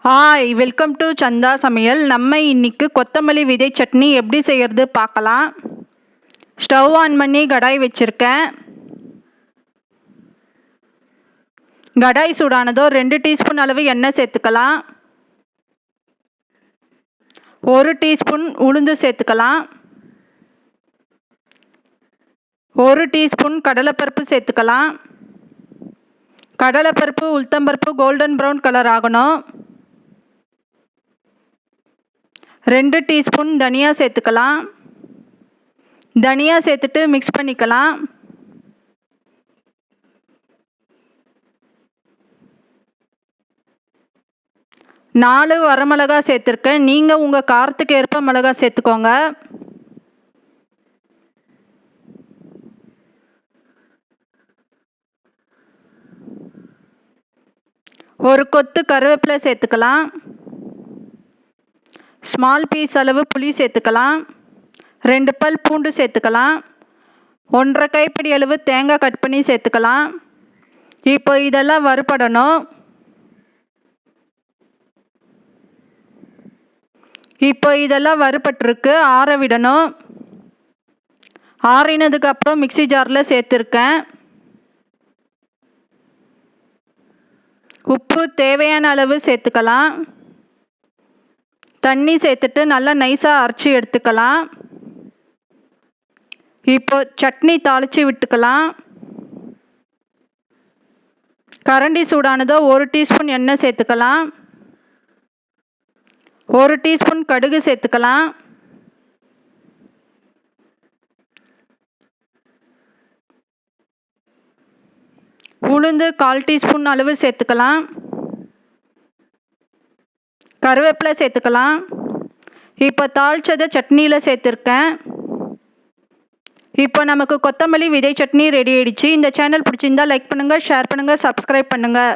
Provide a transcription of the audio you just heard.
Hi, welcome to சந்தா சமையல். நம்ம இன்னைக்கு கொத்தமல்லி விதை சட்னி எப்படி செய்யறது பார்க்கலாம். ஸ்டவ் ஆன் பண்ணி கடாய் வச்சுருக்கேன். கடாய் சூடானதோ 2 டீஸ்பூன் அளவு எண்ணெய் சேர்த்துக்கலாம். 1 டீஸ்பூன் உளுந்து சேர்த்துக்கலாம். 1 டீஸ்பூன் கடலைப்பருப்பு சேர்த்துக்கலாம். கடலைப்பருப்பு உளுத்தம்பருப்பு கோல்டன் ப்ரௌன் கலர் ஆகணும். 2 டீஸ்பூன் தனியா சேர்த்துக்கலாம். தனியா சேர்த்துட்டு மிக்ஸ் பண்ணிக்கலாம். நாலு வரமிளகா சேர்த்துருக்கேன். நீங்கள் உங்கள் காரத்துக்கு ஏற்ப மிளகா சேர்த்துக்கோங்க. ஒரு கொத்து கருவேப்பிலை சேர்த்துக்கலாம். ஸ்மால் பீஸ் அளவு புளி சேர்த்துக்கலாம். 2 பல் பூண்டு சேர்த்துக்கலாம். 1/2 கைப்பிடி அளவு தேங்காய் கட் பண்ணி சேர்த்துக்கலாம். இப்போ இதெல்லாம் வறுபடணும். இப்போ இதெல்லாம் வறுபட்டிருக்கு, ஆற விடணும். ஆறினதுக்கு அப்புறம் மிக்ஸி ஜாரில் சேர்த்துருக்கேன். உப்பு தேவையான அளவு சேர்த்துக்கலாம். தண்ணி சேர்த்துட்டு நல்லா நைஸாக அரைச்சி எடுத்துக்கலாம். இப்போ சட்னி தாளித்து விட்டுக்கலாம். கரண்டி சூடானதோ 1 டீஸ்பூன் எண்ணெய் சேர்த்துக்கலாம். 1 டீஸ்பூன் கடுகு சேர்த்துக்கலாம். உளுந்து 1/4 டீஸ்பூன் அளவு சேர்த்துக்கலாம். கருவேப்பிலை சேர்த்துக்கலாம். இப்போ தாளிச்சதை சட்னியில் சேர்த்துருக்கேன். இப்போ நமக்கு கொத்தமல்லி விதை சட்னி ரெடி ஆயிடுச்சு. இந்த சேனல் பிடிச்சிருந்தா லைக் பண்ணுங்கள், ஷேர் பண்ணுங்கள், சப்ஸ்கிரைப் பண்ணுங்கள்.